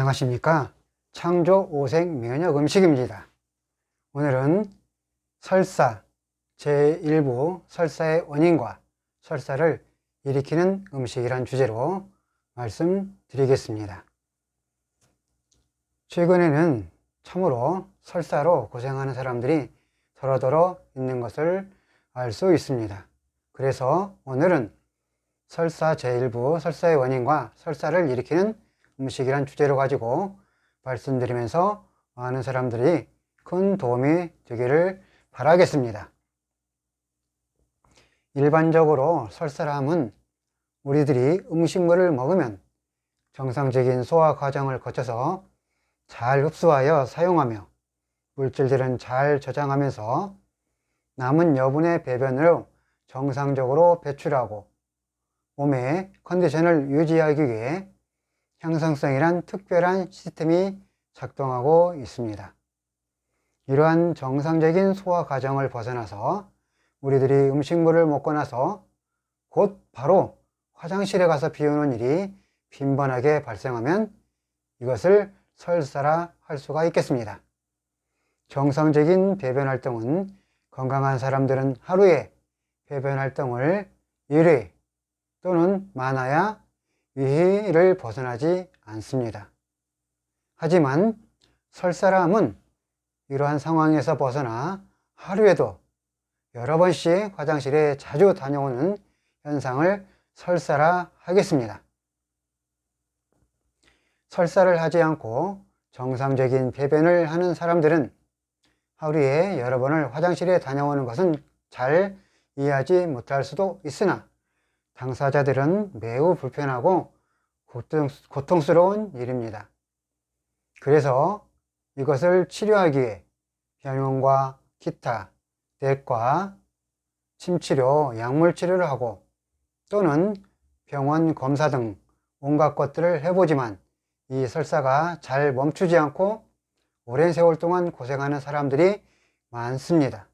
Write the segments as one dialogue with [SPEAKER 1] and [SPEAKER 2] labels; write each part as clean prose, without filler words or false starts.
[SPEAKER 1] 안녕하십니까. 창조 오색 면역 음식입니다. 오늘은 설사 제1부 설사의 원인과 설사를 일으키는 음식이란 주제로 말씀드리겠습니다. 최근에는 참으로 설사로 고생하는 사람들이 더러더러 있는 것을 알 수 있습니다. 그래서 오늘은 설사 제1부 설사의 원인과 설사를 일으키는 음식이란 주제로 가지고 말씀드리면서 많은 사람들이 큰 도움이 되기를 바라겠습니다. 일반적으로 설사람은 우리들이 음식물을 먹으면 정상적인 소화 과정을 거쳐서 잘 흡수하여 사용하며 물질들은 잘 저장하면서 남은 여분의 배변으로 정상적으로 배출하고 몸의 컨디션을 유지하기 위해 향상성이란 특별한 시스템이 작동하고 있습니다. 이러한 정상적인 소화 과정을 벗어나서 우리들이 음식물을 먹고 나서 곧 바로 화장실에 가서 비우는 일이 빈번하게 발생하면 이것을 설사라 할 수가 있겠습니다. 정상적인 배변 활동은 건강한 사람들은 하루에 배변 활동을 1회 또는 많아야 2회를 벗어나지 않습니다. 하지만 설사람은 이러한 상황에서 벗어나 하루에도 여러 번씩 화장실에 자주 다녀오는 현상을 설사라 하겠습니다. 설사를 하지 않고 정상적인 배변을 하는 사람들은 하루에 여러 번을 화장실에 다녀오는 것은 잘 이해하지 못할 수도 있으나 당사자들은 매우 불편하고 고통스러운 일입니다. 그래서 이것을 치료하기 위해 병원과 기타, 내과, 침치료, 약물치료를 하고 또는 병원 검사 등 온갖 것들을 해보지만 이 설사가 잘 멈추지 않고 오랜 세월 동안 고생하는 사람들이 많습니다.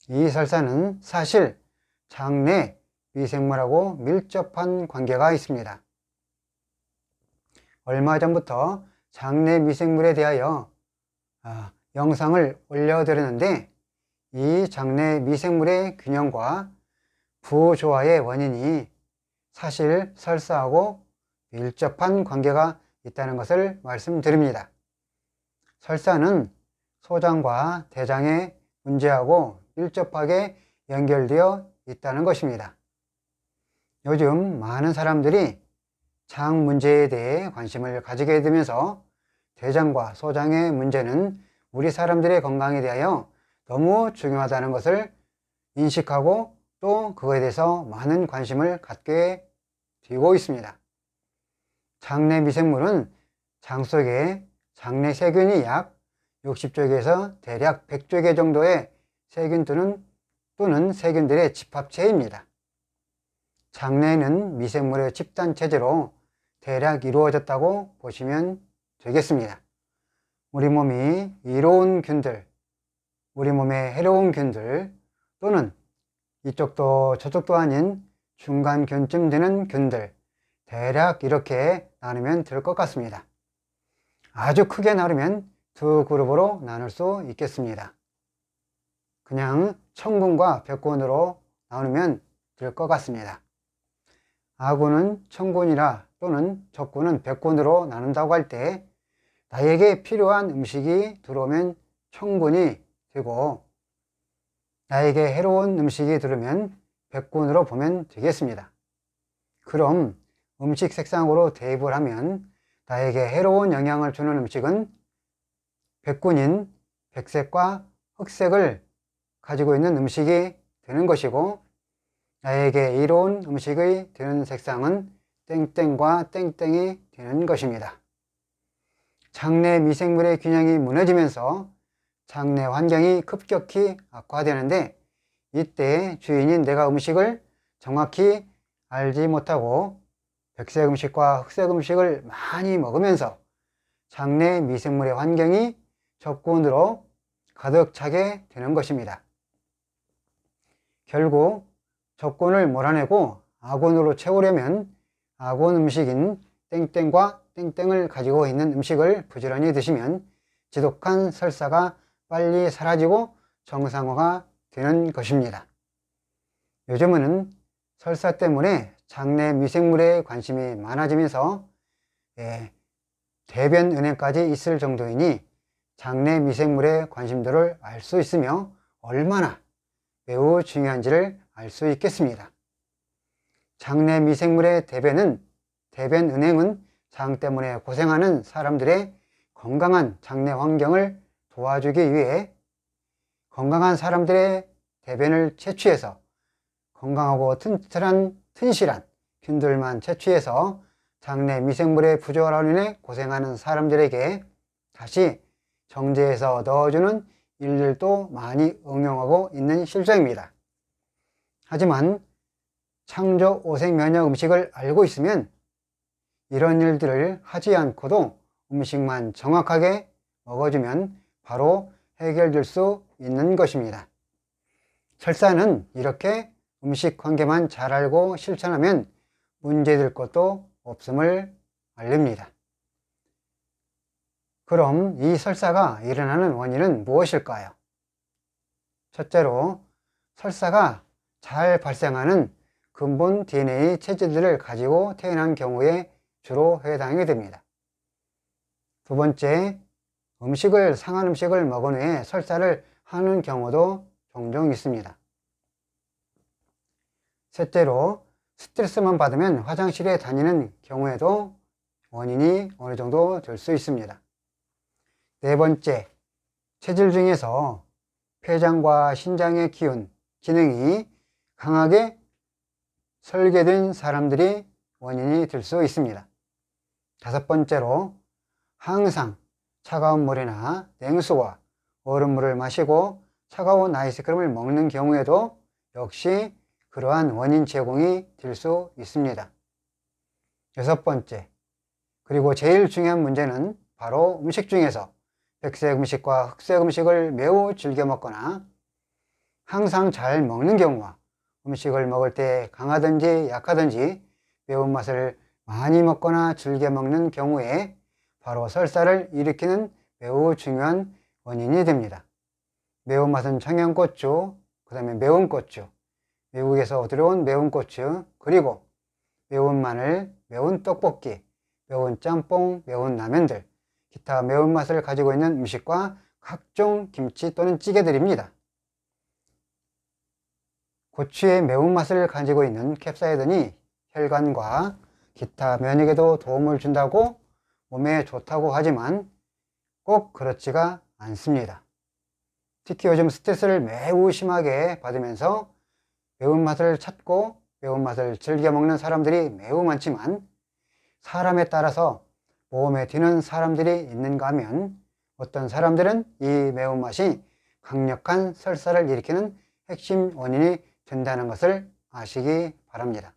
[SPEAKER 1] 이 설사는 사실 장내 미생물하고 밀접한 관계가 있습니다. 얼마 전부터 장내 미생물에 대하여 영상을 올려드렸는데 이 장내 미생물의 균형과 부조화의 원인이 사실 설사하고 밀접한 관계가 있다는 것을 말씀드립니다. 설사는 소장과 대장의 문제하고 밀접하게 연결되어 있다는 것입니다. 요즘 많은 사람들이 장 문제에 대해 관심을 가지게 되면서 대장과 소장의 문제는 우리 사람들의 건강에 대하여 너무 중요하다는 것을 인식하고 또 그거에 대해서 많은 관심을 갖게 되고 있습니다. 장내 미생물은 장 속에 장내 세균이 약 60쪽에서 대략 100쪽 정도의 세균 또는 세균들의 집합체입니다. 장내는 미생물의 집단 체제로 대략 이루어졌다고 보시면 되겠습니다. 우리 몸이 이로운 균들, 우리 몸에 해로운 균들 또는 이쪽도 저쪽도 아닌 중간균쯤 되는 균들 대략 이렇게 나누면 될 것 같습니다. 아주 크게 나누면 두 그룹으로 나눌 수 있겠습니다. 그냥 청군과 백군으로 나누면 될 것 같습니다. 아군은 청군이라 또는 적군은 백군으로 나눈다고 할 때 나에게 필요한 음식이 들어오면 청군이 되고 나에게 해로운 음식이 들어오면 백군으로 보면 되겠습니다. 그럼 음식 색상으로 대입을 하면 나에게 해로운 영향을 주는 음식은 백군인 백색과 흑색을 가지고 있는 음식이 되는 것이고 나에게 이로운 음식의 되는 색상은 땡땡과 땡땡이 되는 것입니다. 장내 미생물의 균형이 무너지면서 장내 환경이 급격히 악화되는데 이때 주인인 내가 음식을 정확히 알지 못하고 백색 음식과 흑색 음식을 많이 먹으면서 장내 미생물의 환경이 적군으로 가득 차게 되는 것입니다. 결국 적군을 몰아내고 아군으로 채우려면 아군 음식인 땡땡과 땡땡을 가지고 있는 음식을 부지런히 드시면 지독한 설사가 빨리 사라지고 정상화가 되는 것입니다. 요즘은 설사 때문에 장내 미생물에 관심이 많아지면서 대변 은행까지 있을 정도이니 장내 미생물의 관심도를 알 수 있으며 얼마나 매우 중요한지를 알 수 있겠습니다. 장내 미생물의 대변 은행은 장 때문에 고생하는 사람들의 건강한 장내 환경을 도와주기 위해 건강한 사람들의 대변을 채취해서 건강하고 튼실한 균들만 채취해서 장내 미생물의 부조화로 인해 고생하는 사람들에게 다시 정제해서 넣어주는 일들도 많이 응용하고 있는 실정입니다. 하지만 창조 오색 면역 음식을 알고 있으면 이런 일들을 하지 않고도 음식만 정확하게 먹어주면 바로 해결될 수 있는 것입니다. 설사는 이렇게 음식 관계만 잘 알고 실천하면 문제될 것도 없음을 알립니다. 그럼 이 설사가 일어나는 원인은 무엇일까요? 첫째로, 설사가 잘 발생하는 근본 DNA 체질들을 가지고 태어난 경우에 주로 해당이 됩니다. 두 번째, 상한 음식을 먹은 후에 설사를 하는 경우도 종종 있습니다. 셋째로, 스트레스만 받으면 화장실에 다니는 경우에도 원인이 어느 정도 될 수 있습니다. 네 번째, 체질 중에서 폐장과 신장의 기능이 강하게 설계된 사람들이 원인이 될 수 있습니다. 다섯 번째로, 항상 차가운 물이나 냉수와 얼음물을 마시고 차가운 아이스크림을 먹는 경우에도 역시 그러한 원인 제공이 될 수 있습니다. 여섯 번째, 그리고 제일 중요한 문제는 바로 음식 중에서 백색 음식과 흑색 음식을 매우 즐겨 먹거나 항상 잘 먹는 경우와 음식을 먹을 때 강하든지 약하든지 매운맛을 많이 먹거나 즐겨 먹는 경우에 바로 설사를 일으키는 매우 중요한 원인이 됩니다. 매운맛은 청양고추, 그 다음에 매운 고추, 외국에서 들어온 매운 고추, 그리고 매운 마늘, 매운 떡볶이, 매운 짬뽕, 매운 라면들, 기타 매운맛을 가지고 있는 음식과 각종 김치 또는 찌개들입니다. 고추의 매운맛을 가지고 있는 캡사이신이 혈관과 기타 면역에도 도움을 준다고 몸에 좋다고 하지만 꼭 그렇지가 않습니다. 특히 요즘 스트레스를 매우 심하게 받으면서 매운맛을 찾고 매운맛을 즐겨 먹는 사람들이 매우 많지만 사람에 따라서 몸에 드는 사람들이 있는가 하면 어떤 사람들은 이 매운맛이 강력한 설사를 일으키는 핵심 원인이 된다는 것을 아시기 바랍니다.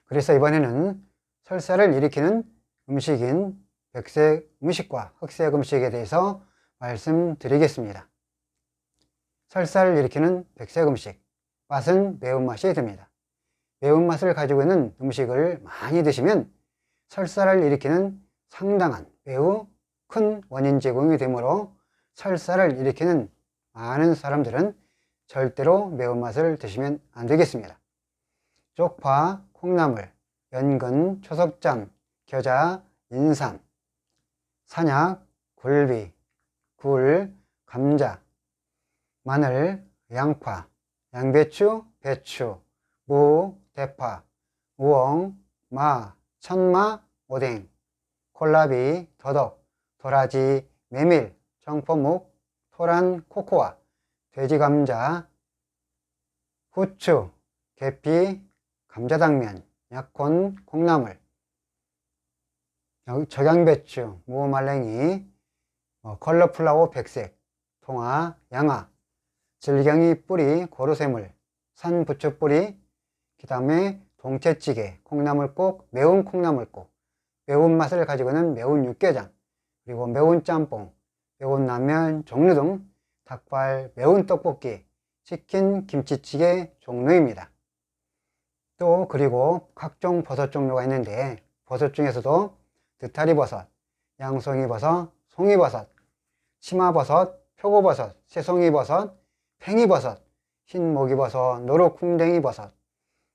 [SPEAKER 1] 그래서 이번에는 설사를 일으키는 음식인 백색 음식과 흑색 음식에 대해서 말씀드리겠습니다. 설사를 일으키는 백색 음식, 맛은 매운맛이 듭니다. 매운맛을 가지고 있는 음식을 많이 드시면 설사를 일으키는 상당한 매우 큰 원인 제공이 되므로 설사를 일으키는 많은 사람들은 절대로 매운맛을 드시면 안 되겠습니다. 쪽파, 콩나물, 연근, 초석잠, 겨자, 인삼, 산약, 굴비, 굴, 감자, 마늘, 양파, 양배추, 배추, 무, 대파, 우엉, 마, 천마, 오뎅, 콜라비, 더덕, 도라지, 메밀, 청포묵, 토란, 코코아, 돼지감자, 후추, 계피, 감자당면, 약혼, 콩나물, 적양배추, 무말랭이, 컬러플라워 백색, 통화, 양화, 질경이 뿌리, 고루쇠물, 산부추 뿌리, 그 다음에 동태찌개, 콩나물국, 매운 콩나물국, 매운맛을 가지고 있는 매운 육개장, 그리고 매운 짬뽕, 매운 라면 종류 등 닭발, 매운 떡볶이, 치킨, 김치찌개 종류입니다. 또 그리고 각종 버섯 종류가 있는데 버섯 중에서도 느타리버섯, 양송이버섯, 송이버섯, 치마버섯, 표고버섯, 새송이버섯, 팽이버섯, 흰목이버섯, 노루궁뎅이버섯,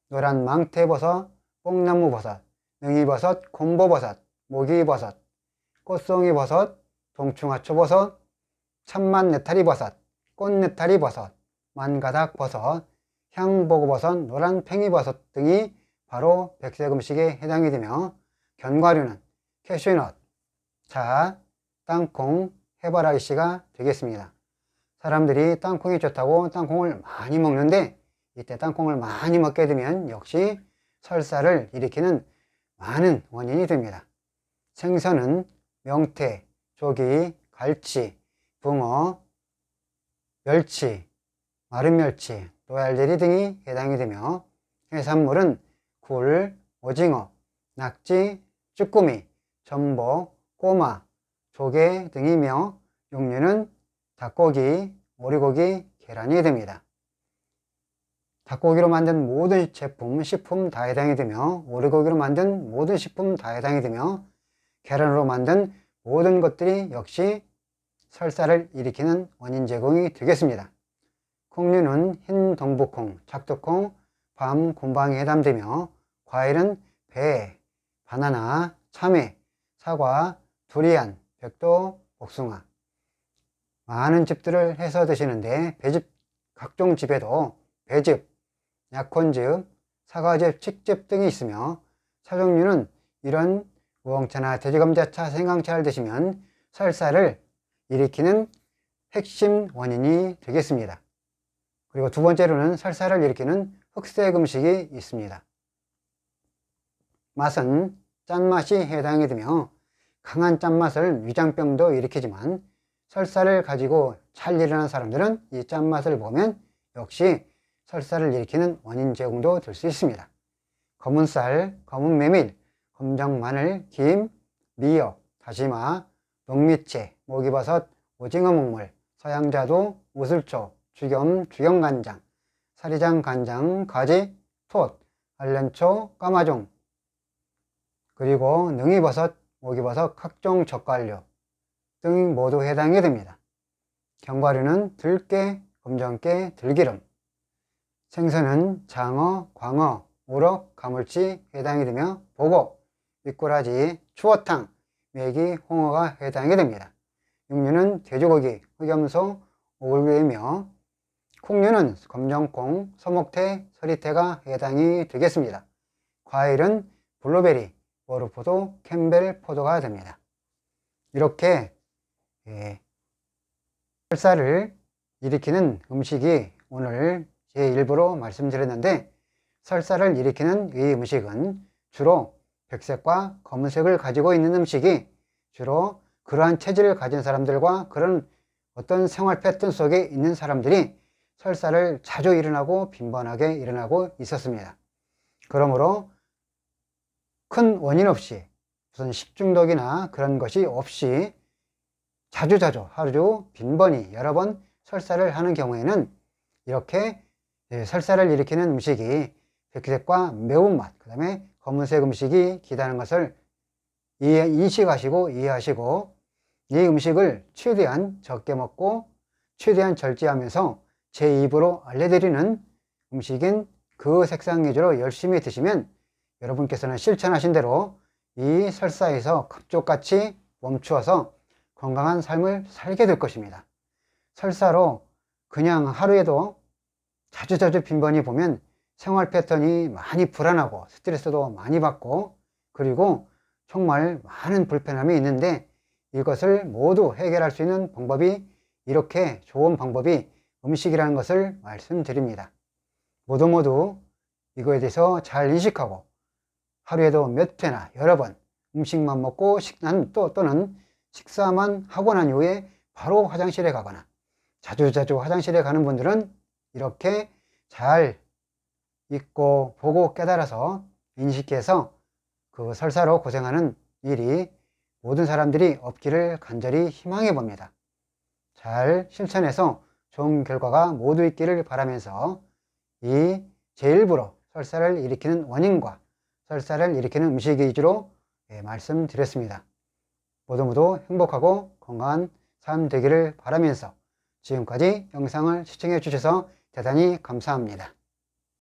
[SPEAKER 1] 노란 망태버섯, 뽕나무버섯, 능이버섯, 곰보버섯, 모기버섯, 꽃송이버섯, 동충하초버섯, 참맛느타리버섯, 꽃느타리버섯, 만가닥버섯, 향보고버섯, 노란팽이버섯 등이 바로 백색 음식에 해당이 되며 견과류는 캐슈넛, 자, 땅콩, 해바라기씨가 되겠습니다. 사람들이 땅콩이 좋다고 땅콩을 많이 먹는데 이때 땅콩을 많이 먹게 되면 역시 설사를 일으키는 많은 원인이 됩니다. 생선은 명태, 조기, 갈치, 붕어, 멸치, 마른 멸치, 또알제리 등이 해당이 되며 해산물은 굴, 오징어, 낙지, 쭈꾸미, 전복, 꼬마, 조개 등이며 육류는 닭고기, 오리고기, 계란이 됩니다. 닭고기로 만든 모든 제품, 식품 다 해당이 되며 오리고기로 만든 모든 식품 다 해당이 되며 계란으로 만든 모든 것들이 역시 설사를 일으키는 원인 제공이 되겠습니다. 콩류는 흰 동북콩, 작두콩, 밤, 곰방이 해당되며 과일은 배, 바나나, 참외, 사과, 두리안, 백도, 복숭아 많은 즙들을 해서 드시는데 배즙, 각종 즙에도 배즙, 약혼즙, 사과즙, 칡즙 등이 있으며 차종류는 이런 우엉차나 돼지감자차, 생강차를 드시면 설사를 일으키는 핵심 원인이 되겠습니다. 그리고 두 번째로는 설사를 일으키는 흑색 음식이 있습니다. 맛은 짠맛이 해당이 되며 강한 짠맛을 위장병도 일으키지만 설사를 가지고 잘 일어난 사람들은 이 짠맛을 보면 역시 설사를 일으키는 원인 제공도 될 수 있습니다. 검은 쌀, 검은 메밀, 검정 마늘, 김, 미역, 다시마, 녹미채, 목이버섯, 오징어 목물, 서양자두, 우슬초, 죽염, 죽염간장, 사리장 간장, 가지, 톳, 알렌초, 까마종, 그리고 능이버섯, 목이버섯, 각종 젓갈류 등 모두 해당이 됩니다. 견과류는 들깨, 검정깨, 들기름, 생선은 장어, 광어, 우럭, 가물치 해당이 되며 보고, 미꾸라지, 추어탕, 메기, 홍어가 해당이 됩니다. 육류는 돼지고기, 흑염소, 오골구이며 콩류는 검정콩, 서목태, 서리태가 해당이 되겠습니다. 과일은 블루베리, 워르포도, 캠벨, 포도가 됩니다. 이렇게 설사를 일으키는 음식이 오늘 제 일부로 말씀드렸는데 설사를 일으키는 이 음식은 주로 백색과 검은색을 가지고 있는 음식이 주로 그러한 체질을 가진 사람들과 그런 어떤 생활 패턴 속에 있는 사람들이 설사를 자주 일어나고 빈번하게 일어나고 있었습니다. 그러므로 큰 원인 없이 무슨 식중독이나 그런 것이 없이 자주자주 하루 빈번히 여러 번 설사를 하는 경우에는 이렇게 설사를 일으키는 음식이 백색과 매운맛, 그 다음에 검은색 음식이 기다는 것을 인식하시고 이해하시고 이 음식을 최대한 적게 먹고 최대한 절제하면서 제 입으로 알려드리는 음식인 그 색상 위주로 열심히 드시면 여러분께서는 실천하신 대로 이 설사에서 갑족같이 멈추어서 건강한 삶을 살게 될 것입니다. 설사로 그냥 하루에도 자주자주 빈번히 보면 생활 패턴이 많이 불안하고 스트레스도 많이 받고 그리고 정말 많은 불편함이 있는데 이것을 모두 해결할 수 있는 방법이 이렇게 좋은 방법이 음식이라는 것을 말씀드립니다. 모두 이거에 대해서 잘 인식하고 하루에도 몇 회나 여러 번 음식만 먹고 또는 식사만 하고 난 이후에 바로 화장실에 가거나 자주자주 화장실에 가는 분들은 이렇게 잘 읽고 보고 깨달아서 인식해서 그 설사로 고생하는 일이 모든 사람들이 없기를 간절히 희망해 봅니다. 잘 실천해서 좋은 결과가 모두 있기를 바라면서 이 제1부로 설사를 일으키는 원인과 설사를 일으키는 음식 위주로 말씀드렸습니다. 모두 행복하고 건강한 삶 되기를 바라면서 지금까지 영상을 시청해 주셔서 대단히 감사합니다.